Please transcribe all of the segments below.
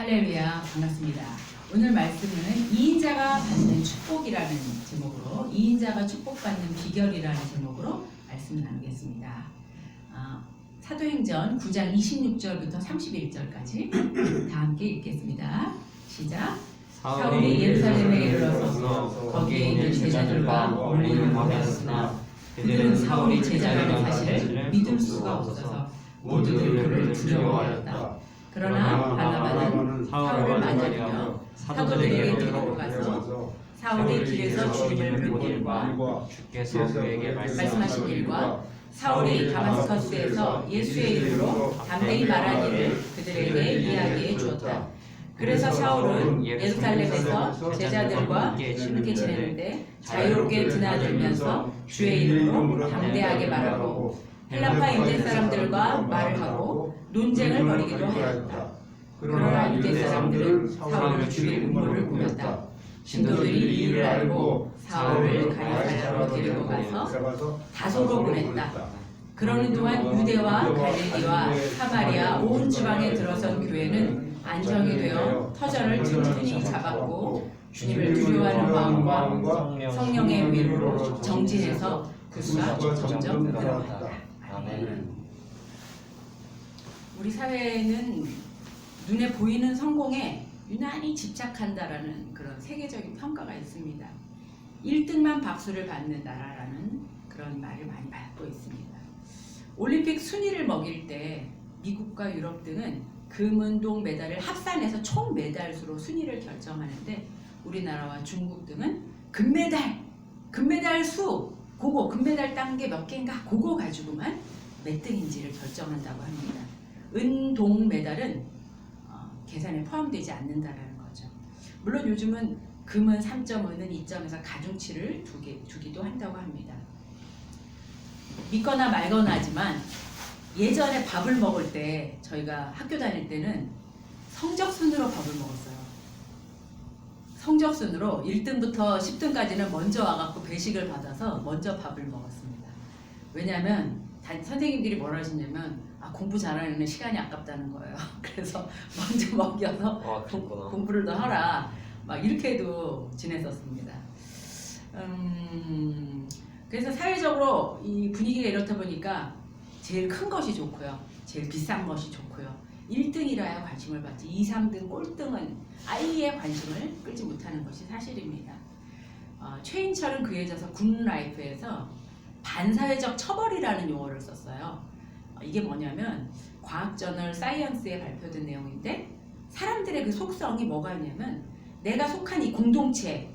할렐루야, 반갑습니다. 오늘 말씀은 2인자가 받는 축복이라는 제목으로 2인자가 축복받는 비결이라는 제목으로 말씀을 나누겠습니다. 사도행전 9장 26절부터 31절까지 다 함께 읽겠습니다. 시작. 사울이 예루살렘에 이르러서 거기에 있는 제자들과 어울리는 법이었으나 그들은 사울이 제자라는 사실을 믿을 수가 없어서 모두들 그를 두려워하였다. 그러나 바나바는 사울을 맞아들여 사도들에게 데리고 가서 사울이 길에서 주님을 본 일과 주께서 그에게 말씀하신 일과 사울이 다마스커스에서 예수의 이름으로 담대히 말한 일을 그들에게 이야기해 주었다. 그래서 사울은 예루살렘에서 제자들과 함께 지내는데 자유롭게 드나들면서 주의 이름으로 담대하게 말하고 헬라파 유대 사람들과 말을 하고 논쟁을 벌이기도 하였다. 그러나 유대 사람들은 사울을 죽일 음모를 꾸몄다. 신도들이 이 일을 알고 사울을 가이사랴로 데리고 가서 다소로 보냈다. 그러는 동안 유대와 갈릴리와 사마리아 온 지방에 들어선 교회는 안정이 되어 터전을 튼튼히 잡았고 주님을 두려워하는 마음과 성령의 위로로 정진해서 그 수가 점점 늘어났다. 아멘. 우리 사회는 눈에 보이는 성공에 유난히 집착한다라는 그런 세계적인 평가가 있습니다. 1등만 박수를 받는 나라라는 그런 말을 많이 받고 있습니다. 올림픽 순위를 먹일 때 미국과 유럽 등은 금은동 메달을 합산해서 총 메달수로 순위를 결정하는데 우리나라와 중국 등은 금메달 수 그거 금메달 딴 게 몇 개인가 그거 가지고만 몇 등인지를 결정한다고 합니다. 은동 메달은 계산에 포함되지 않는다라는 거죠. 물론 요즘은 금은 3.5는 2점에서 가중치를 두기도 한다고 합니다. 믿거나 말거나 하지만 예전에 밥을 먹을 때 저희가 학교 다닐 때는 성적순으로 밥을 먹었어요. 성적순으로 1등부터 10등까지는 먼저 와갖고 배식을 받아서 먼저 밥을 먹었습니다. 왜냐하면 선생님들이 뭐라 하시냐면 공부 잘하는 애는 시간이 아깝다는 거예요. 그래서 먼저 먹여서 공부를 더 하라 막 이렇게도 지냈었습니다. 그래서 사회적으로 이 분위기가 이렇다 보니까 제일 큰 것이 좋고요. 제일 비싼 것이 좋고요. 1등이라야 관심을 받지 2, 3등 꼴등은 아예 관심을 끌지 못하는 것이 사실입니다. 최인철은 그에 져서 굿라이프에서 반사회적 처벌이라는 용어를 썼어요. 이게 뭐냐면 과학저널 사이언스에 발표된 내용인데 사람들의 그 속성이 뭐가 있냐면 내가 속한 이 공동체를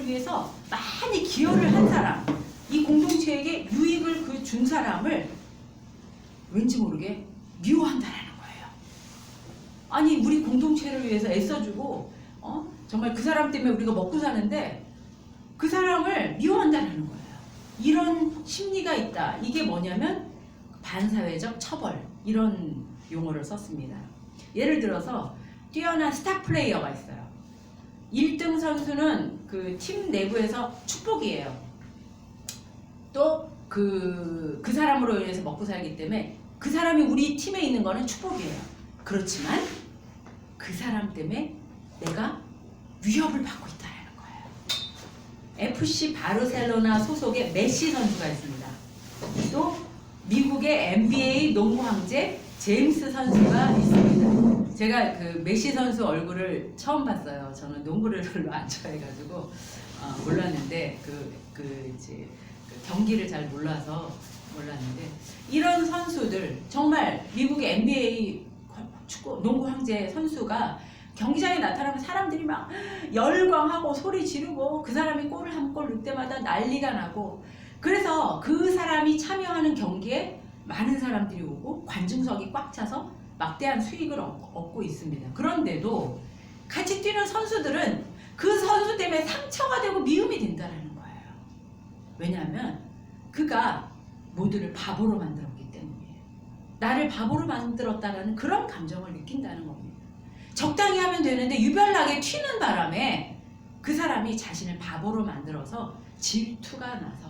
위해서 많이 기여를 한 사람, 이 공동체에게 유익을 준 사람을 왠지 모르게 미워한다라는 거예요. 아니 우리 공동체를 위해서 애써주고 정말 그 사람 때문에 우리가 먹고 사는데 그 사람을 미워한다는 거예요. 이런 심리가 있다. 이게 뭐냐면 반사회적 처벌 이런 용어를 썼습니다. 예를 들어서 뛰어난 스타 플레이어가 있어요. 1등 선수는 그 팀 내부에서 축복이에요. 또 그 사람으로 인해서 먹고 살기 때문에 그 사람이 우리 팀에 있는 거는 축복이에요. 그렇지만 그 사람 때문에 내가 위협을 받고 있다는 거예요. FC 바르셀로나 소속의 메시 선수가 있습니다. 또 미국의 NBA 농구 황제 제임스 선수가 있습니다. 제가 그 메시 선수 얼굴을 처음 봤어요. 저는 농구를 별로 안 좋아해가지고 몰랐는데 이제 경기를 잘 몰라서 몰랐는데 이런 선수들 정말 미국의 NBA 축구 농구 황제 선수가 경기장에 나타나면 사람들이 막 열광하고 소리 지르고 그 사람이 골을 한 골 넣을 때마다 난리가 나고 그래서 그 사람이 참여하는 경기에 많은 사람들이 오고 관중석이 꽉 차서 막대한 수익을 얻고 있습니다. 그런데도 같이 뛰는 선수들은 그 선수 때문에 상처가 되고 미움이 된다는 거예요. 왜냐하면 그가 모두를 바보로 만들었기 때문이에요. 나를 바보로 만들었다라는 그런 감정을 느낀다는 겁니다. 적당히 하면 되는데 유별나게 튀는 바람에 그 사람이 자신을 바보로 만들어서 질투가 나서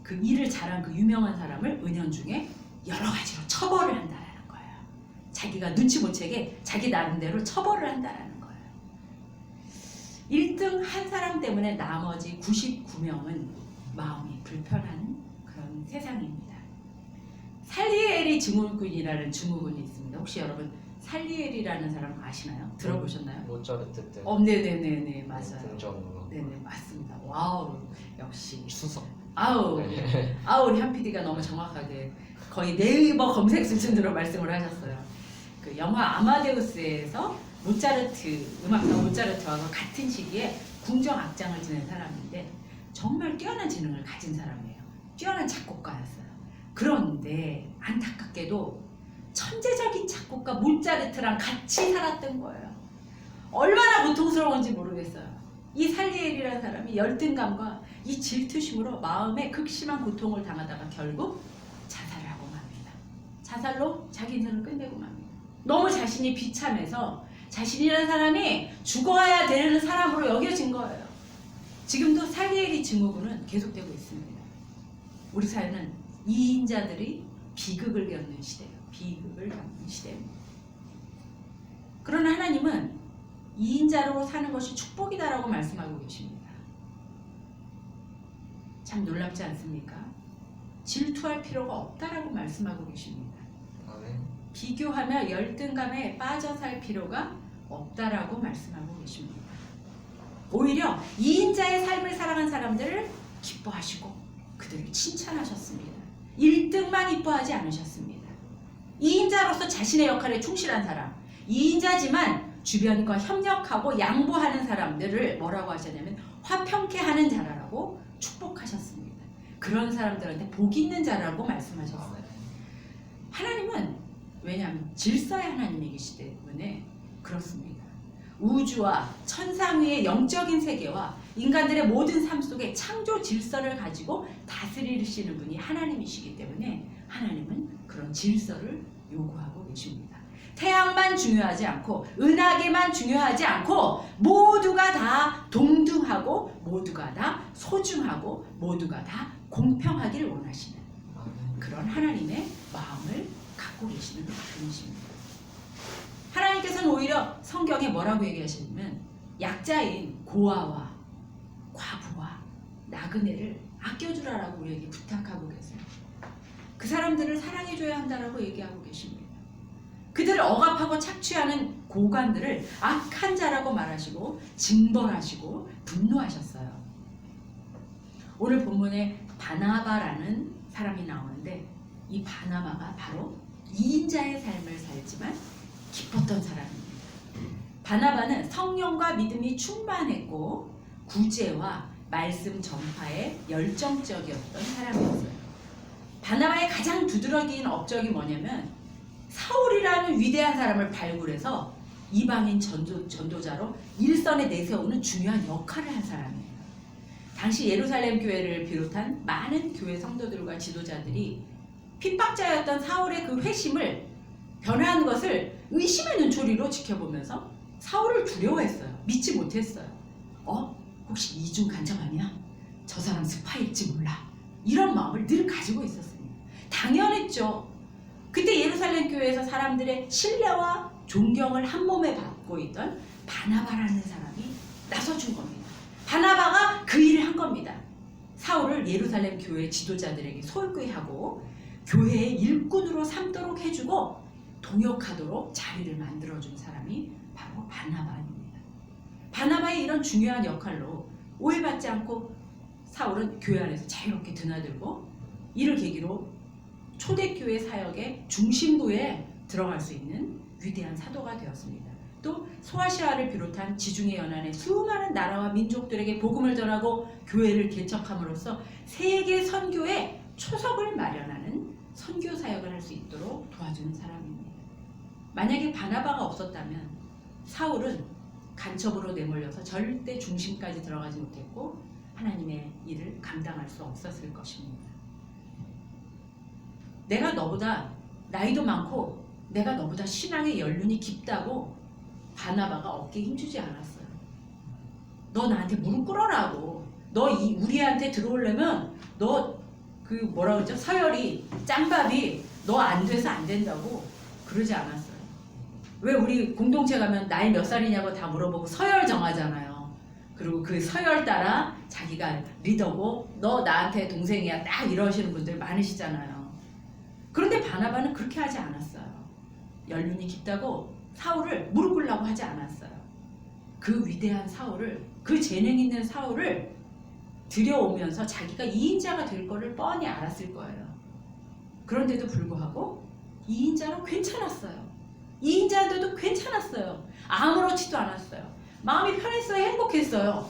그 일을 잘한 그 유명한 사람을 은연중에 여러 가지로 처벌을 한다는 거예요. 자기가 눈치 못 채게 자기 나름대로 처벌을 한다라는 거예요. 1등 한 사람 때문에 나머지 99명은 마음이 불편한 그런 세상입니다. 살리에리 증후군이라는 증후군이 있습니다. 혹시 여러분 살리에리라는 사람 아시나요? 들어보셨나요? 모차르트 때 네네네네 맞아요. 등장으로 네네 맞습니다. 와우 역시 추석. 아우 우리 한 PD가 너무 정확하게 거의 네이버 검색 수준으로 말씀을 하셨어요. 그 영화 아마데우스에서 모차르트 음악가 모차르트와 같은 시기에 궁정 악장을 지낸 사람인데 정말 뛰어난 지능을 가진 사람이에요. 뛰어난 작곡가였어요. 그런데 안타깝게도 천재적인 작곡가 모차르트랑 같이 살았던 거예요. 얼마나 고통스러운지 모르겠어요. 이 살리에리라는 사람이 열등감과 이 질투심으로 마음에 극심한 고통을 당하다가 결국 자살을 하고 맙니다. 자살로 자기 인생을 끝내고 맙니다. 너무 자신이 비참해서 자신이라는 사람이 죽어야 되는 사람으로 여겨진 거예요. 지금도 살리에리 증후군은 계속되고 있습니다. 우리 사회는 이인자들이 비극을 겪는 시대예요. 비극을 겪는 시대입니다. 그러나 하나님은 이인자로 사는 것이 축복이다라고 말씀하고 계십니다. 참 놀랍지 않습니까? 질투할 필요가 없다라고 말씀하고 계십니다. 비교하며 열등감에 빠져 살 필요가 없다라고 말씀하고 계십니다. 오히려 이인자의 삶을 살아간 사람들을 기뻐하시고 그들을 칭찬하셨습니다. 1등만 이뻐하지 않으셨습니다. 2인자로서 자신의 역할에 충실한 사람, 2인자지만 주변과 협력하고 양보하는 사람들을 뭐라고 하셨냐면 화평케 하는 자라고 축복하셨습니다. 그런 사람들한테 복 있는 자라고 말씀하셨어요. 하나님은 왜냐하면 질서의 하나님이시기 때문에 그렇습니다. 우주와 천상 위의 영적인 세계와 인간들의 모든 삶 속에 창조 질서를 가지고 다스리시는 분이 하나님이시기 때문에 하나님은 그런 질서를 요구하고 계십니다. 태양만 중요하지 않고 은하계만 중요하지 않고 모두가 다 동등하고 모두가 다 소중하고 모두가 다 공평하기를 원하시는 그런 하나님의 마음을 갖고 계시는 분이십니다. 하나님께서는 오히려 성경에 뭐라고 얘기하시냐면 약자인 고아와 과부와 나그네를 아껴주라라고 우리에게 부탁하고 계세요. 그 사람들을 사랑해줘야 한다라고 얘기하고 계십니다. 그들을 억압하고 착취하는 고관들을 악한 자라고 말하시고 징벌하시고 분노하셨어요. 오늘 본문에 바나바라는 사람이 나오는데 이 바나바가 바로 2인자의 삶을 살지만 기뻤던 사람입니다. 바나바는 성령과 믿음이 충만했고 구제와 말씀 전파에 열정적이었던 사람이었어요. 바나바의 가장 두드러진 업적이 뭐냐면 사울이라는 위대한 사람을 발굴해서 이방인 전도자로 일선에 내세우는 중요한 역할을 한 사람이에요. 당시 예루살렘 교회를 비롯한 많은 교회 성도들과 지도자들이 핍박자였던 사울의 그 회심을 변화한 것을 의심의 눈초리로 지켜보면서 사울을 두려워했어요. 믿지 못했어요. 혹시 이중 간첩 아니야? 저 사람 스파일지 몰라. 이런 마음을 늘 가지고 있었습니다. 당연했죠. 그때 예루살렘 교회에서 사람들의 신뢰와 존경을 한 몸에 받고 있던 바나바라는 사람이 나서준 겁니다. 바나바가 그 일을 한 겁니다. 사울을 예루살렘 교회 지도자들에게 소홀히 하고 교회의 일꾼으로 삼도록 해주고 동역하도록 자리를 만들어준 사람이 바로 바나바입니다. 바나바의 이런 중요한 역할로 오해받지 않고 사울은 교회 안에서 자유롭게 드나들고 이를 계기로 초대교회 사역의 중심부에 들어갈 수 있는 위대한 사도가 되었습니다. 또 소아시아를 비롯한 지중해 연안의 수많은 나라와 민족들에게 복음을 전하고 교회를 개척함으로써 세계 선교의 초석을 마련하는 선교 사역을 할 수 있도록 도와주는 사람입니다. 만약에 바나바가 없었다면 사울은 간첩으로 내몰려서 절대 중심까지 들어가지 못했고 하나님의 일을 감당할 수 없었을 것입니다. 내가 너보다 나이도 많고 내가 너보다 신앙의 연륜이 깊다고 바나바가 어깨에 힘주지 않았어요. 너 나한테 무릎 꿇어라고. 너 우리한테 들어오려면 너 그 뭐라 그러죠? 서열이 짬밥이 너 안 돼서 안 된다고 그러지 않았어요. 왜 우리 공동체 가면 나이 몇 살이냐고 다 물어보고 서열 정하잖아요. 그리고 그 서열 따라 자기가 리더고 너 나한테 동생이야 딱 이러시는 분들 많으시잖아요. 그런데 바나바는 그렇게 하지 않았어요. 연륜이 깊다고 사울을 무릎 꿇으려고 하지 않았어요. 그 위대한 사울을, 그 재능 있는 사울을 들여오면서 자기가 2인자가 될 거를 뻔히 알았을 거예요. 그런데도 불구하고 2인자로 괜찮았어요. 2인자인데도 괜찮았어요. 아무렇지도 않았어요. 마음이 편했어요. 행복했어요.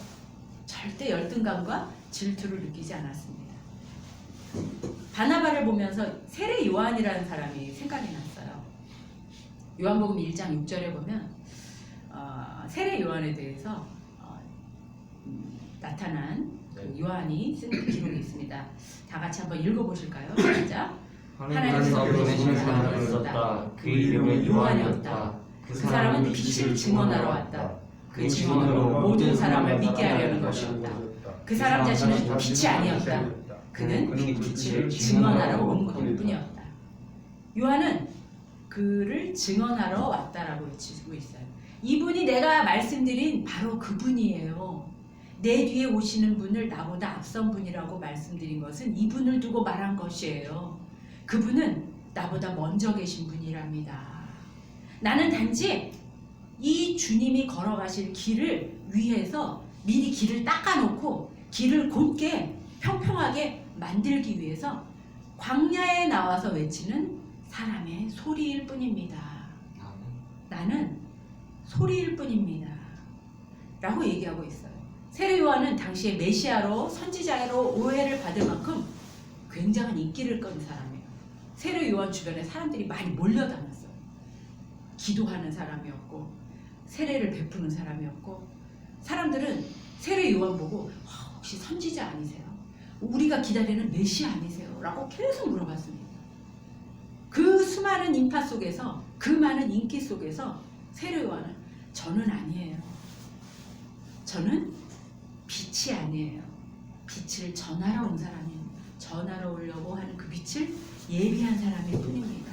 절대 열등감과 질투를 느끼지 않았습니다. 바나바를 보면서 세례 요한이라는 사람이 생각이 났어요. 요한복음 1장 6절에 보면 세례 요한에 대해서 나타난 그 요한이 쓴 기록이 있습니다. 다 같이 한번 읽어보실까요? 시작. 하나님께서 보내신 사람을 썼다. 그 이름은 요한이었다. 그 사람은 빛을 증언하러 왔다. 그 증언으로 모든 사람을 믿게 하려는 것이었다. 그 사람 자신은 빛이 아니었다. 그는 빛을 증언하러 온 것뿐이었다. 요한은 그를 증언하러 왔다라고 외치고 있어요. 이분이 내가 말씀드린 바로 그분이에요. 내 뒤에 오시는 분을 나보다 앞선 분이라고 말씀드린 것은 이분을 두고 말한 것이에요. 그분은 나보다 먼저 계신 분이랍니다. 나는 단지 이 주님이 걸어가실 길을 위해서 미리 길을 닦아놓고 길을 곧게 평평하게 만들기 위해서 광야에 나와서 외치는 사람의 소리일 뿐입니다. 나는 소리일 뿐입니다. 라고 얘기하고 있어요. 세례 요한은 당시에 메시아로 선지자로 오해를 받을 만큼 굉장한 인기를 끈 사람이에요. 세례 요한 주변에 사람들이 많이 몰려다녔어요. 기도하는 사람이었고 세례를 베푸는 사람이었고 사람들은 세례 요한 보고 혹시 선지자 아니세요? 우리가 기다리는 메시아 아니세요? 라고 계속 물어봤습니다. 그 수많은 인파 속에서 그 많은 인기 속에서 세례 요한은 저는 아니에요. 저는 빛이 아니에요. 빛을 전하러 온 사람이에요. 전하러 오려고 하는 그 빛을 예비한 사람일 뿐입니다.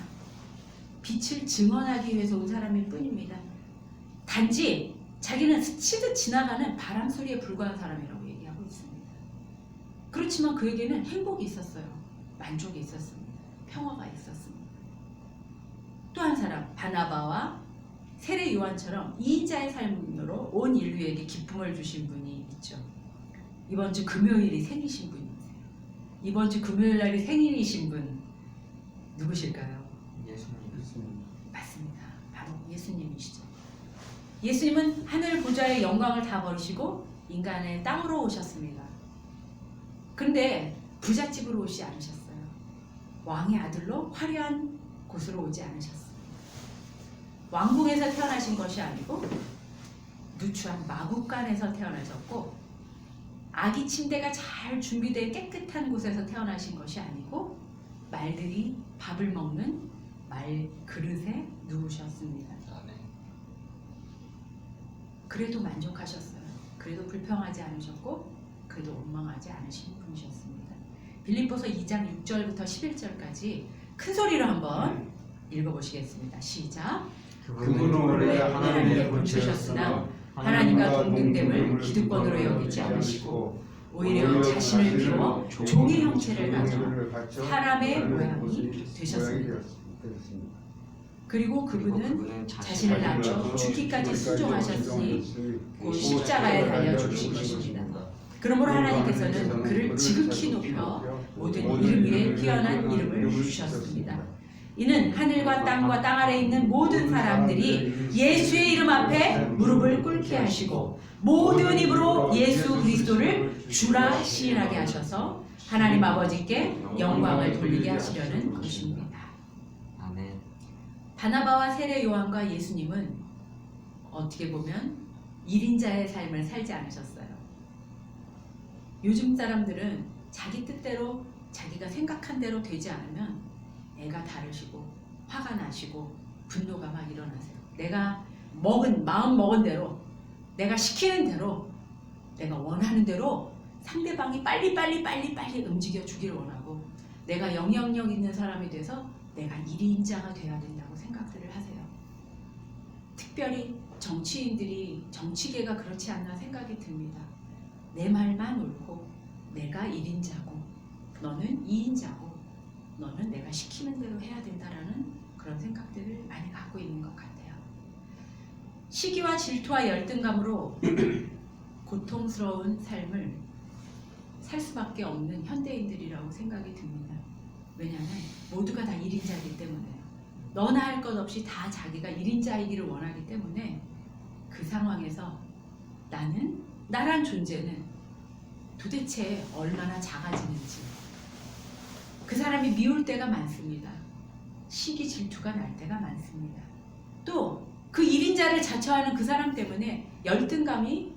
빛을 증언하기 위해서 온 사람일 뿐입니다. 단지 자기는 스치듯 지나가는 바람 소리에 불과한 사람이라고 얘기하고 있습니다. 그렇지만 그에게는 행복이 있었어요. 만족이 있었습니다. 평화가 있었습니다. 또 한 사람 바나바와 세례 요한처럼 2인자의 삶으로 온 인류에게 기쁨을 주신 분이 있죠. 이번 주 금요일이 생이신 분이세요. 이번 주 금요일 날이 생일이신 분 누구실까요? 예수님. 맞습니다. 바로 예수님이시죠. 예수님은 하늘 보좌의 영광을 다 버리시고 인간의 땅으로 오셨습니다. 그런데 부잣집으로 오지 않으셨어요. 왕의 아들로 화려한 곳으로 오지 않으셨어요. 왕궁에서 태어나신 것이 아니고 누추한 마구간에서 태어나셨고 아기 침대가 잘 준비된 깨끗한 곳에서 태어나신 것이 아니고 말들이 밥을 먹는 말 그릇에 누우셨습니다. 그래도 만족하셨어요. 그래도 불평하지 않으셨고 그래도 원망하지 않으신 분이셨습니다. 빌립보서 2장 6절부터 11절까지 큰 소리로 한번 읽어보시겠습니다. 시작. 그분은 원래 하나님의 본체셨으나 하나님과 동등됨을 기득권으로 여기지 않으시고 오히려 자신을 비워 종의 형체를 가져 사람의 모양이 되셨습니다. 그리고 그분은 자신을 낮춰 죽기까지 순종하셨으니 곧 십자가에 달려 죽으신 것입니다. 그러므로 하나님께서는 그를 지극히 높여 모든 이름 위에 뛰어난 이름을 주셨습니다. 이는 하늘과 땅과 땅 아래에 있는 모든 사람들이 예수의 이름 앞에 무릎을 꿇게 하시고 모든 입으로 예수 그리스도를 주라 시인하게 하셔서 하나님 아버지께 영광을 돌리게 하시려는 것입니다. 아멘. 바나바와 세례 요한과 예수님은 어떻게 보면 1인자의 삶을 살지 않으셨어요. 요즘 사람들은 자기 뜻대로 자기가 생각한 대로 되지 않으면 애가 다르시고 화가 나시고 분노가 막 일어나세요. 내가 마음 먹은 대로 내가 시키는 대로 내가 원하는 대로 상대방이 빨리 움직여 주기를 원하고 내가 영향력 있는 사람이 돼서 내가 1인자가 돼야 된다고 생각들을 하세요. 특별히 정치인들이 정치계가 그렇지 않나 생각이 듭니다. 내 말만 옳고 내가 1인자고 너는 2인자고 너는 내가 시키는 대로 해야 된다라는 그런 생각들을 많이 갖고 있는 것 같아요. 시기와 질투와 열등감으로 고통스러운 삶을 살 수밖에 없는 현대인들이라고 생각이 듭니다. 왜냐하면 모두가 다 1인자이기 때문에요. 너나 할 것 없이 다 자기가 1인자이기를 원하기 때문에 그 상황에서 나란 존재는 도대체 얼마나 작아지는지 그 사람이 미울 때가 많습니다. 시기 질투가 날 때가 많습니다. 또 그 1인자를 자처하는 그 사람 때문에 열등감이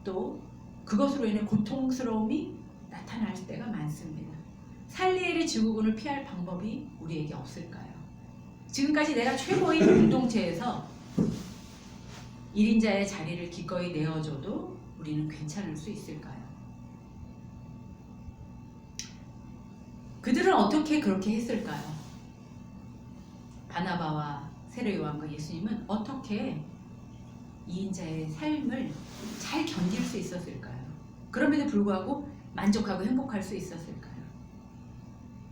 또 그것으로 인해 고통스러움이 나타날 때가 많습니다. 살리엘의 증후군을 피할 방법이 우리에게 없을까요? 지금까지 내가 최고의 공동체에서 1인자의 자리를 기꺼이 내어줘도 우리는 괜찮을 수 있을까요? 그들은 어떻게 그렇게 했을까요? 바나바와 세례 요한과 예수님은 어떻게 2인자의 삶을 잘 견딜 수 있었을까요? 그럼에도 불구하고 만족하고 행복할 수 있었을까요?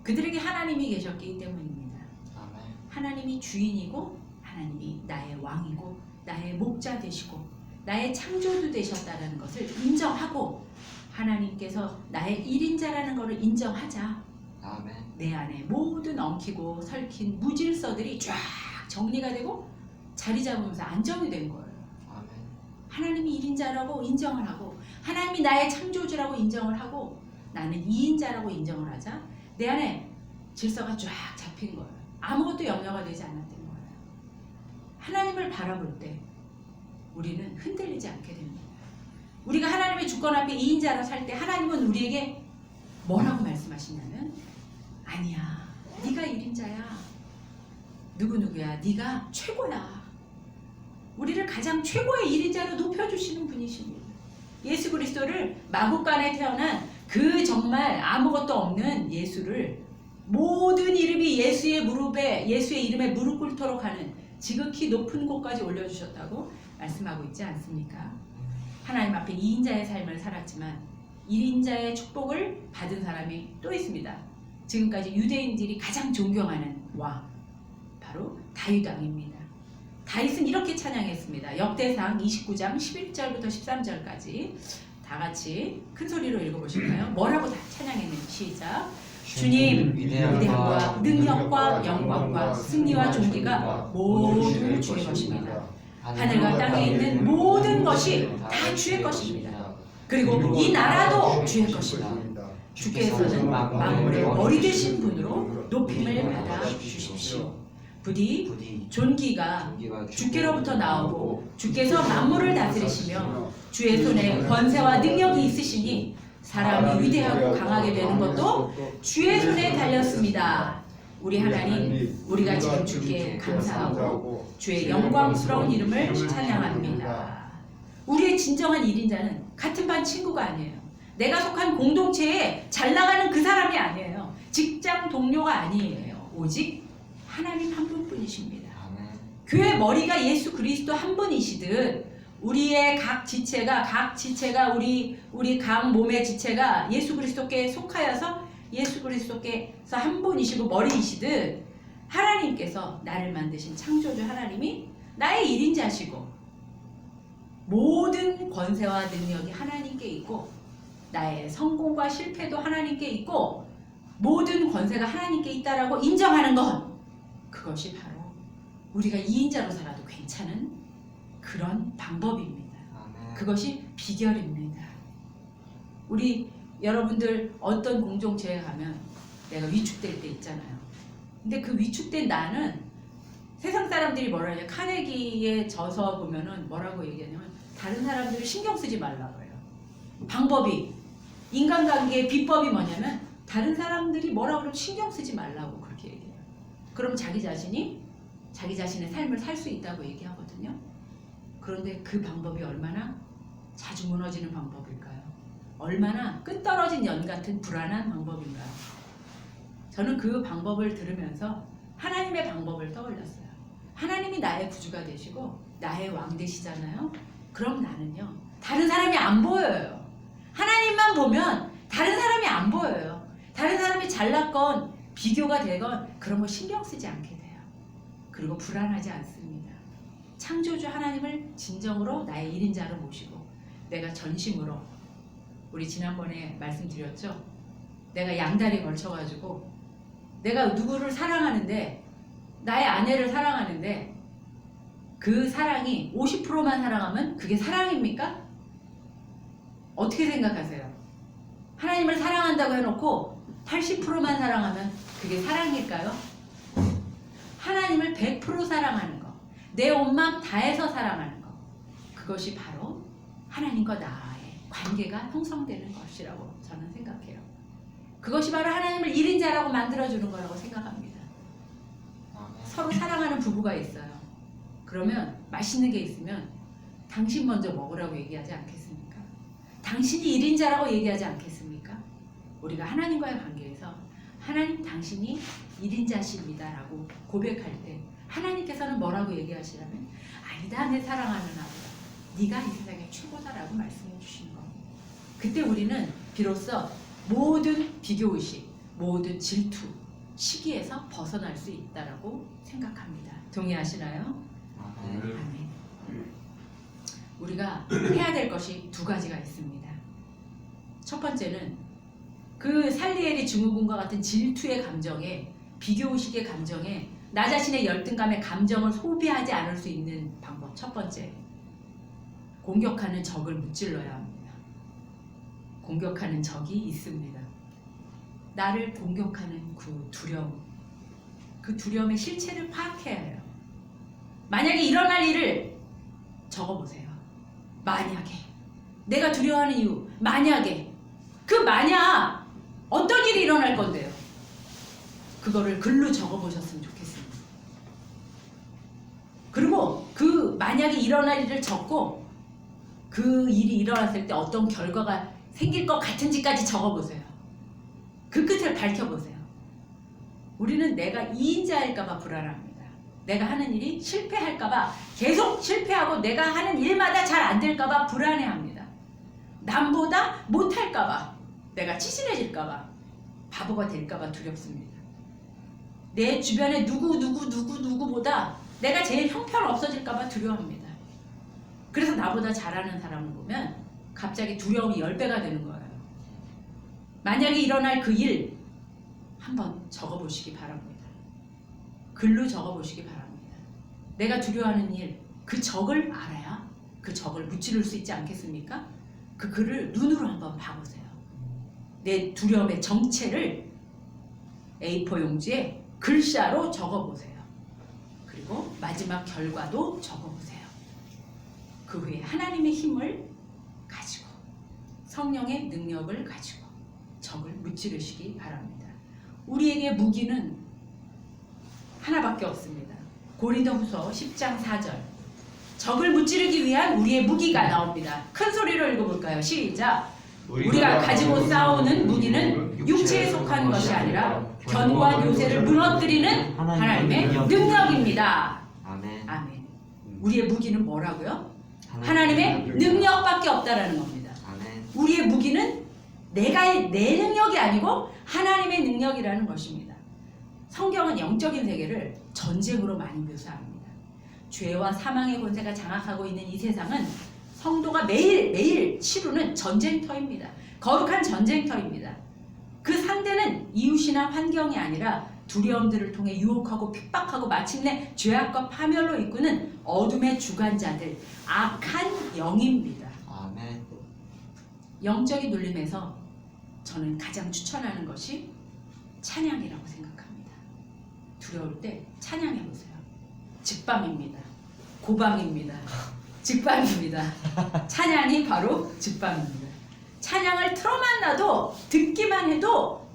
그들에게 하나님이 계셨기 때문입니다. 하나님이 주인이고 하나님이 나의 왕이고 나의 목자 되시고 나의 창조주 되셨다는 것을 인정하고 하나님께서 나의 1인자라는 것을 인정하자 내 안에 모든 엉키고 설킨 무질서들이 쫙 정리가 되고 자리 잡으면서 안정이 된 거예요. 하나님이 1인자라고 인정을 하고 하나님이 나의 창조주라고 인정을 하고 나는 2인자라고 인정을 하자 내 안에 질서가 쫙 잡힌 거예요. 아무것도 염려가 되지 않았던 거예요. 하나님을 바라볼 때 우리는 흔들리지 않게 됩니다. 우리가 하나님의 주권 앞에 2인자로 살 때 하나님은 우리에게 뭐라고 말씀하시냐면 아니야, 네가 1인자야. 누구누구야, 네가 최고야. 우리를 가장 최고의 1인자로 높여주시는 분이십니다. 예수 그리스도를 마구간에 태어난 그 정말 아무것도 없는 예수를 모든 이름이 예수의 이름에 무릎 꿇도록 하는 지극히 높은 곳까지 올려주셨다고 말씀하고 있지 않습니까? 하나님 앞에 2인자의 삶을 살았지만 1인자의 축복을 받은 사람이 또 있습니다. 지금까지 유대인들이 가장 존경하는 왕, 바로 다윗 왕입니다. 다윗은 이렇게 찬양했습니다. 역대상 29장 11절부터 13절까지 다 같이 큰 소리로 읽어보실까요? 뭐라고 다 찬양했는지 시작. 주님 위대함과 능력과 영광과 승리와 존귀가 모두 주의 것입니다. 하늘과 땅에 있는 모든 것이 다 주의 것입니다. 그리고 이 나라도 주의 것입니다. 주께서는 만물의 머리 되신 분으로 높임을 받아 주십시오. 부디 존귀가 주께로부터 나오고 주께서 만물을 다스리시며 주의 손에 권세와 능력이 있으시니 사람이 위대하고 강하게 되는 것도 주의 손에 달렸습니다. 우리 하나님, 우리가 지금 주께 감사하고 주의 영광스러운 이름을 찬양합니다. 우리의 진정한 1인자는 같은 반 친구가 아니에요. 내가 속한 공동체에 잘 나가는 그 사람이 아니에요. 직장 동료가 아니에요. 오직 하나님 한 분뿐이십니다. 교회 머리가 예수 그리스도 한 분이시듯 우리의 각 지체가 우리 각 몸의 지체가 예수 그리스도께 속하여서 예수 그리스도께서 한 분이시고 머리이시듯 하나님께서 나를 만드신 창조주 하나님이 나의 1인자시고 모든 권세와 능력이 하나님께 있고 나의 성공과 실패도 하나님께 있고 모든 권세가 하나님께 있다라고 인정하는 것, 그것이 바로 우리가 2인자로 살아도 괜찮은 그런 방법입니다. 그것이 비결입니다. 우리 여러분들 어떤 공동체에 가면 내가 위축될 때 있잖아요. 근데 그 위축된 나는 세상 사람들이 뭐라 하냐, 카네기에 져서 보면은 뭐라고 얘기하냐면 다른 사람들을 신경 쓰지 말라고 해요. 방법이, 인간관계의 비법이 뭐냐면 다른 사람들이 뭐라고 그러면 신경 쓰지 말라고 그렇게 얘기해요. 그럼 자기 자신이 자기 자신의 삶을 살 수 있다고 얘기하거든요. 그런데 그 방법이 얼마나 자주 무너지는 방법일까요? 얼마나 끝떨어진 연 같은 불안한 방법인가요? 저는 그 방법을 들으면서 하나님의 방법을 떠올렸어요. 하나님이 나의 구주가 되시고 나의 왕 되시잖아요. 그럼 나는요, 다른 사람이 안 보여요. 하나님만 보면 다른 사람이 안 보여요. 다른 사람이 잘났건 비교가 되건 그런 거 신경 쓰지 않게 돼요. 그리고 불안하지 않습니다. 창조주 하나님을 진정으로 나의 1인자로 모시고 내가 전심으로, 우리 지난번에 말씀드렸죠. 내가 양다리 걸쳐가지고 내가 누구를 사랑하는데, 나의 아내를 사랑하는데 그 사랑이 50%만 사랑하면 그게 사랑입니까? 어떻게 생각하세요? 하나님을 사랑한다고 해놓고 80%만 사랑하면 그게 사랑일까요? 하나님을 100% 사랑하는 거, 내 온 마음 다해서 사랑하는 거, 그것이 바로 하나님과 나의 관계가 형성되는 것이라고 저는 생각해요. 그것이 바로 하나님을 1인자라고 만들어주는 거라고 생각합니다. 서로 사랑하는 부부가 있어요. 그러면 맛있는 게 있으면 당신 먼저 먹으라고 얘기하지 않겠습니까? 당신이 1인자라고 얘기하지 않겠습니까? 우리가 하나님과의 관계에서 하나님 당신이 1인자십니다 라고 고백할 때 하나님께서는 뭐라고 얘기하시냐면, 아니다, 내 사랑하는 아버지, 네가 이 세상의 최고다라고 말씀해 주시는 겁니다. 그때 우리는 비로소 모든 비교의식, 모든 질투, 시기에서 벗어날 수 있다라고 생각합니다. 동의하시나요? 아멘. 우리가 해야 될 것이 두 가지가 있습니다. 첫 번째는 그 살리엘이 증후군과 같은 질투의 감정에, 비교의식의 감정에, 나 자신의 열등감의 감정을 소비하지 않을 수 있는 방법. 첫 번째, 공격하는 적을 무찔러야 합니다. 공격하는 적이 있습니다. 나를 공격하는 그 두려움, 그 두려움의 실체를 파악해야 해요. 만약에 일어날 일을 적어보세요. 만약에 내가 두려워하는 이유, 만약에, 그 만약 어떤 일이 일어날 건데요. 그거를 글로 적어보셨으면 좋겠습니다. 그리고 그 만약에 일어날 일을 적고 그 일이 일어났을 때 어떤 결과가 생길 것 같은지까지 적어보세요. 그 끝을 밝혀보세요. 우리는 내가 2인자일까봐 불안합니다. 내가 하는 일이 실패할까봐, 계속 실패하고 내가 하는 일마다 잘 안 될까봐 불안해합니다. 남보다 못할까봐, 내가 치신해질까봐, 바보가 될까봐 두렵습니다. 내 주변에 누구보다 내가 제일 형편없어질까봐 두려워합니다. 그래서 나보다 잘하는 사람을 보면 갑자기 두려움이 10배가 되는 거예요. 만약에 일어날 그 일 한번 적어보시기 바랍니다. 글로 적어보시기 바랍니다. 내가 두려워하는 일, 그 적을 알아야 그 적을 무찌를 수 있지 않겠습니까? 그 글을 눈으로 한번 봐보세요. 내 두려움의 정체를 A4 용지에 글자로 적어보세요. 그리고 마지막 결과도 적어보세요. 그 후에 하나님의 힘을 가지고, 성령의 능력을 가지고 적을 무찌르시기 바랍니다. 우리에게 무기는 하나밖에 없습니다. 고린도후서 10장 4절, 적을 무찌르기 위한 우리의 무기가 나옵니다. 큰 소리로 읽어볼까요? 시작! 우리가 가지고 싸우는 무기는 육체에 속한 것이 아니라 견고한 요새를 무너뜨리는 하나님의 능력입니다. 아멘. 아멘. 우리의 무기는 뭐라고요? 하나님의 능력밖에 없다라는 겁니다. 아멘. 우리의 무기는 내 능력이 아니고 하나님의 능력이라는 것입니다. 성경은 영적인 세계를 전쟁으로 많이 묘사합니다. 죄와 사망의 권세가 장악하고 있는 이 세상은 성도가 매일 치루는 전쟁터입니다. 거룩한 전쟁터입니다. 그 상대는 이웃이나 환경이 아니라 두려움들을 통해 유혹하고 핍박하고 마침내 죄악과 파멸로 이끄는 어둠의 주관자들, 악한 영입니다. 아멘. 영적인 눌림에서 저는 가장 추천하는 것이 찬양이라고 생각합니다. 두려울 때 찬양해보세요. 직방입니다. 고방입니다. 직방입니다. 찬양이 바로 직방입니다. 찬양을 틀어만 놔도, 듣기만 해도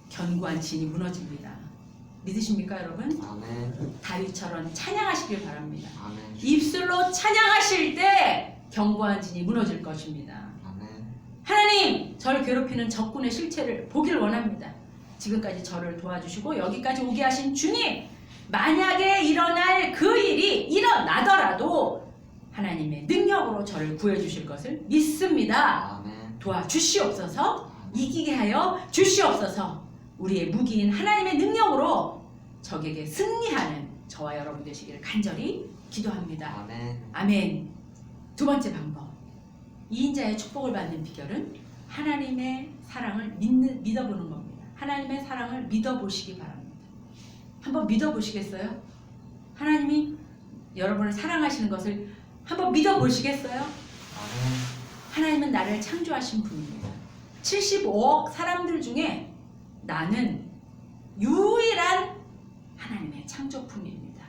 견고한 진이 무너집니다. 믿으십니까 여러분? 아멘. 다윗처럼 찬양하시길 바랍니다. 아멘. 입술로 찬양하실 때 견고한 진이 무너질 것입니다. 아멘. 하나님, 저를 괴롭히는 적군의 실체를 보길 원합니다. 지금까지 저를 도와주시고 여기까지 오게 하신 주님, 만약에 일어날 그 일이 일어나더라도 하나님의 능력으로 저를 구해주실 것을 믿습니다. 아멘. 도와주시옵소서. 이기게 하여 주시옵소서. 우리의 무기인 하나님의 능력으로 적에게 승리하는 저와 여러분 되시기를 간절히 기도합니다. 아멘. 아멘. 두 번째 방법. 2인자의 축복을 받는 비결은 하나님의 사랑을 믿어보는 겁니다. 하나님의 사랑을 믿어보시기 바랍니다. 한번 믿어보시겠어요? 하나님이 여러분을 사랑하시는 것을 한번 믿어보시겠어요? 아멘. 하나님은 나를 창조하신 분입니다. 75억 사람들 중에 나는 유일한 하나님의 창조품입니다.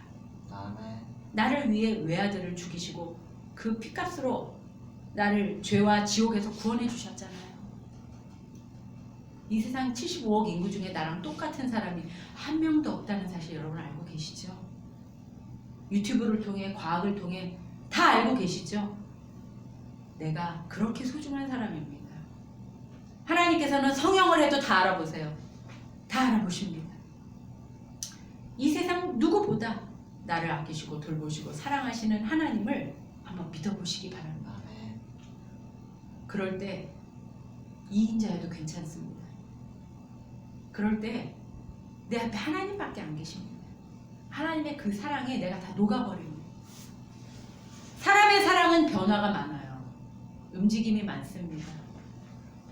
아멘. 나를 위해 외아들을 죽이시고 그 피값으로 나를 죄와 지옥에서 구원해 주셨잖아요. 이 세상 75억 인구 중에 나랑 똑같은 사람이 한 명도 없다는 사실 여러분 알고 계시죠? 유튜브를 통해 과학을 통해 다 알고 계시죠? 내가 그렇게 소중한 사람입니다. 하나님께서는 성형을 해도 다 알아보세요. 다 알아보십니다. 이 세상 누구보다 나를 아끼시고 돌보시고 사랑하시는 하나님을 한번 믿어보시기 바랍니다. 아멘. 그럴 때 2인자여도 괜찮습니다. 그럴 때 내 앞에 하나님밖에 안 계십니다. 하나님의 그 사랑에 내가 다 녹아버립니다. 사람의 사랑은 변화가 많아요. 움직임이 많습니다.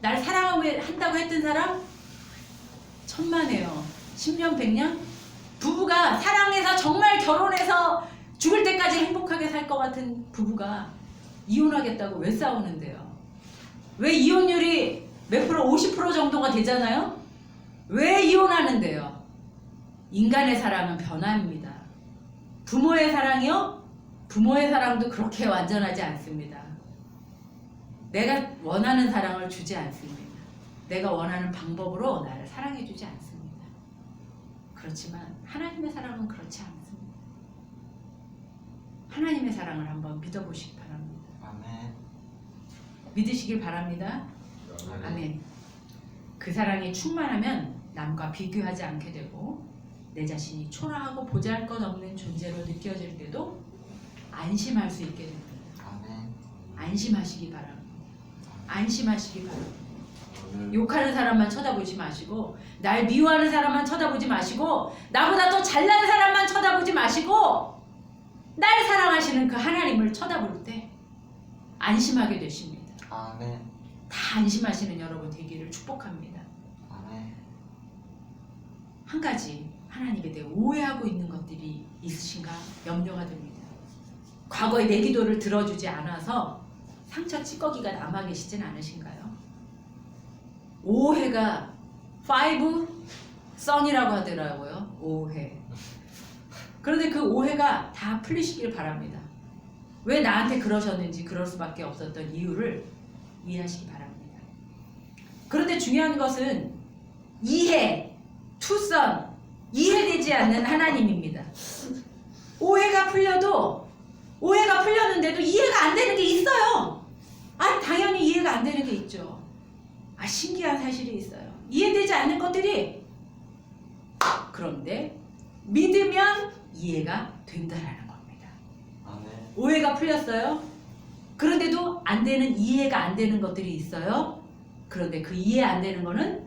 날 사랑한다고 했던 사람 천만에요. 10년 100년 부부가 사랑해서 정말 결혼해서 죽을 때까지 행복하게 살 것 같은 부부가 이혼하겠다고 왜 싸우는데요? 왜 이혼율이 몇 프로 50% 정도가 되잖아요? 왜 이혼하는데요? 인간의 사랑은 변화입니다. 부모의 사랑이요? 부모의 사랑도 그렇게 완전하지 않습니다. 내가 원하는 사랑을 주지 않습니다. 내가 원하는 방법으로 나를 사랑해 주지 않습니다. 그렇지만 하나님의 사랑은 그렇지 않습니다. 하나님의 사랑을 한번 믿어보시기 바랍니다. 아멘. 믿으시길 바랍니다. 아멘. 그 사랑이 충만하면 남과 비교하지 않게 되고 내 자신이 초라하고 보잘것없는 존재로 느껴질 때도 안심할 수 있게 됩니다. 아멘. 안심하시기 바랍니다. 안심하시기 바랍니다. 욕하는 사람만 쳐다보지 마시고 날 미워하는 사람만 쳐다보지 마시고 나보다 더 잘난 사람만 쳐다보지 마시고 날 사랑하시는 그 하나님을 쳐다볼 때 안심하게 되십니다. 아멘. 다 안심하시는 여러분 되기를 축복합니다. 아멘. 한 가지 하나님에 대해 오해하고 있는 것들이 있으신가 염려가 됩니다. 과거에 내 기도를 들어주지 않아서 상처 찌꺼기가 남아 계시진 않으신가요? 오해가 5 선이라고 하더라고요. 오해. 그런데 그 오해가 다 풀리시길 바랍니다. 왜 나한테 그러셨는지 그럴 수밖에 없었던 이유를 이해하시기 바랍니다. 그런데 중요한 것은 이해, 투선, 이해되지 않는 하나님입니다. 오해가 풀렸는데도 이해가 안 되는 게 있어요. 당연히 이해가 안 되는 게 있죠. 신기한 사실이 있어요. 이해되지 않는 것들이 그런데 믿으면 이해가 된다라는 겁니다. 아멘. 오해가 풀렸어요. 그런데도 안 되는 이해가 안 되는 것들이 있어요. 그런데 그 이해 안 되는 거는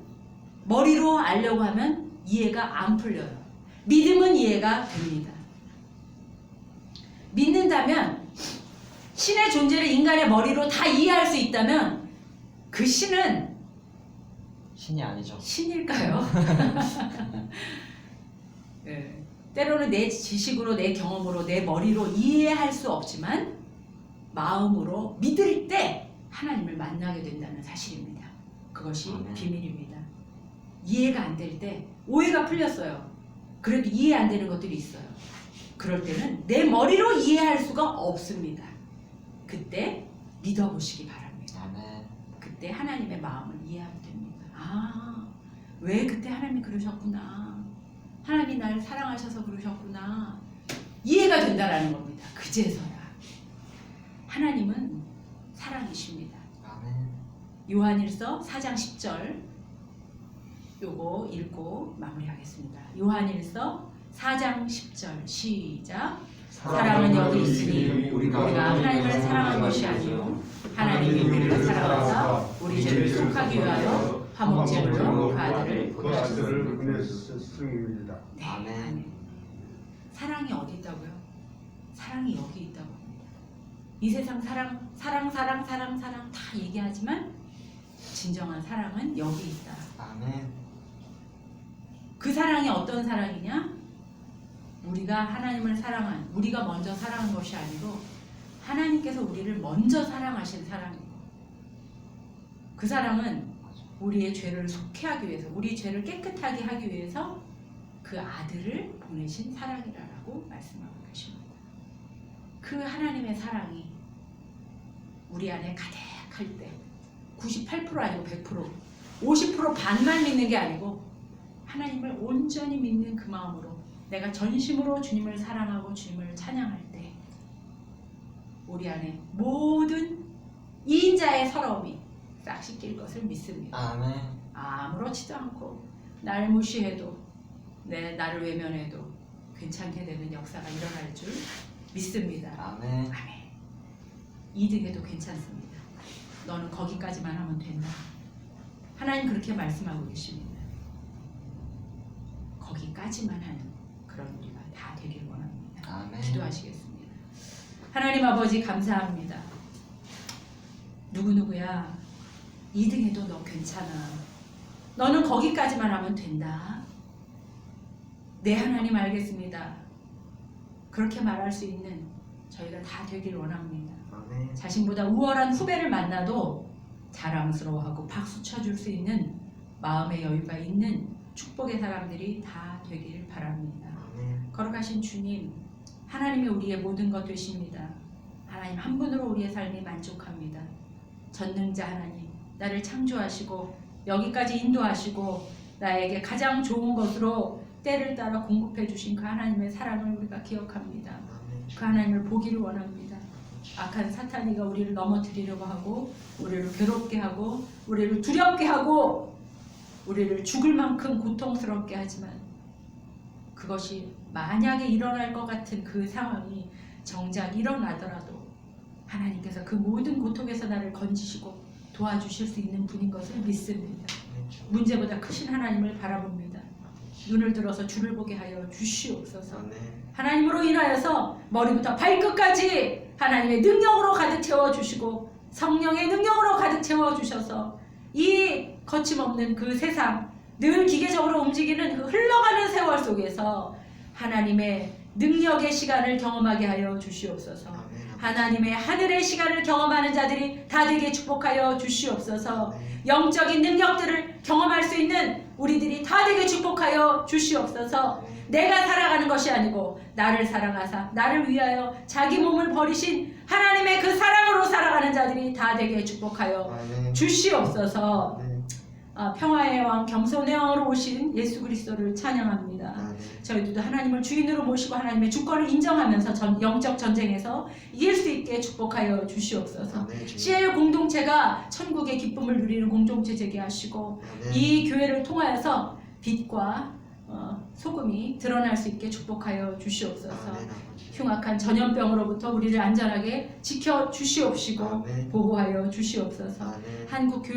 머리로 알려고 하면 이해가 안 풀려요. 믿음은 이해가 됩니다. 믿는다면 신의 존재를 인간의 머리로 다 이해할 수 있다면 그 신은 신이 아니죠. 신일까요? 네. 때로는 내 지식으로 내 경험으로 내 머리로 이해할 수 없지만 마음으로 믿을 때 하나님을 만나게 된다는 사실입니다. 그것이 아멘. 비밀입니다. 이해가 안 될 때 오해가 풀렸어요. 그래도 이해 안 되는 것들이 있어요. 그럴 때는 내 머리로 이해할 수가 없습니다. 그때 믿어보시기 바랍니다. 아멘. 그때 하나님의 마음을 이해하게 됩니다. 왜 그때 하나님이 그러셨구나. 하나님이 나를 사랑하셔서 그러셨구나. 이해가 된다라는 겁니다. 그제서야. 하나님은 사랑이십니다. 아멘. 요한일서 4장 10절 요거 읽고 마무리하겠습니다. 요한일서 4장 10절 시작. 사랑은 여기 있으니 우리가 하나님을 사랑한 것이 아니요 하나님이 우리를 사랑하사 우리 죄를 속하기 위하여 화목제물로 그 아들을 보내셨습니다. 네, 아멘. 아멘. 사랑이 어디 있다고요? 사랑이 여기 있다고 합니다. 이 세상 사랑 다 얘기하지만 진정한 사랑은 여기 있다. 아멘. 그 사랑이 어떤 사랑이냐? 우리가 하나님을 사랑한, 우리가 먼저 사랑한 것이 아니고 하나님께서 우리를 먼저 사랑하신 사랑이고, 그 사랑은 우리의 죄를 속해하기 위해서, 우리 죄를 깨끗하게 하기 위해서 그 아들을 보내신 사랑이라고 말씀하고 계십니다. 그 하나님의 사랑이 우리 안에 가득할 때 98% 아니고 100%, 50% 반만 믿는 게 아니고 하나님을 온전히 믿는 그 마음으로 내가 전심으로 주님을 사랑하고 주님을 찬양할 때 우리 안에 모든 이인자의 서러움이 싹 씻길 것을 믿습니다. 아멘. 아무렇지도 않고 날 무시해도 나를 외면해도 괜찮게 되는 역사가 일어날 줄 믿습니다. 아멘. 아멘. 2등해도 괜찮습니다. 너는 거기까지만 하면 된다. 하나님 그렇게 말씀하고 계십니다. 거기까지만 하는 그런 우리가 다 되길 원합니다. 아멘. 기도하시겠습니다. 하나님 아버지 감사합니다. 누구누구야 2등해도 너 괜찮아. 너는 거기까지만 하면 된다. 네 하나님 알겠습니다. 그렇게 말할 수 있는 저희가 다 되길 원합니다. 아멘. 자신보다 우월한 후배를 만나도 자랑스러워하고 박수 쳐줄 수 있는 마음의 여유가 있는 축복의 사람들이 다 되길 바랍니다. 아멘. 걸어가신 주님, 하나님이 우리의 모든 것 되십니다. 하나님 한 분으로 우리의 삶이 만족합니다. 전능자 하나님, 나를 창조하시고 여기까지 인도하시고 나에게 가장 좋은 것으로 때를 따라 공급해 주신 그 하나님의 사랑을 우리가 기억합니다. 아멘. 그 하나님을 보기를 원합니다. 악한 사탄이가 우리를 넘어뜨리려고 하고 우리를 괴롭게 하고 우리를 두렵게 하고 우리를 죽을 만큼 고통스럽게 하지만 그것이 만약에 일어날 것 같은 그 상황이 정작 일어나더라도 하나님께서 그 모든 고통에서 나를 건지시고 도와주실 수 있는 분인 것을 믿습니다. 문제보다 크신 하나님을 바라봅니다. 눈을 들어서 주를 보게 하여 주시옵소서. 아멘. 하나님으로 인하여서 머리부터 발끝까지 하나님의 능력으로 가득 채워주시고 성령의 능력으로 가득 채워주셔서 이 거침없는 그 세상 늘 기계적으로 움직이는 그 흘러가는 세월 속에서 하나님의 능력의 시간을 경험하게 하여 주시옵소서. 하나님의 하늘의 시간을 경험하는 자들이 다 되게 축복하여 주시옵소서. 영적인 능력들을 경험할 수 있는 우리들이 다 되게 축복하여 주시옵소서. 내가 살아가는 것이 아니고 나를 사랑하사 나를 위하여 자기 몸을 버리신 하나님의 그 사랑으로 살아가는 자들이 다 되게 축복하여 주시옵소서. 평화의 왕 겸손의 왕으로 오신 예수 그리스도를 찬양합니다. 저희들도 하나님을 주인으로 모시고 하나님의 주권을 인정하면서 영적 전쟁에서 이길 수 있게 축복하여 주시옵소서. CL 공동체가 천국의 기쁨을 누리는 공동체 되게 하시고 이 교회를 통하여서 빛과 소금이 드러날 수 있게 축복하여 주시옵소서. 흉악한 전염병으로부터 우리를 안전하게 지켜 주시옵시고 보호하여 주시옵소서. 한국 교회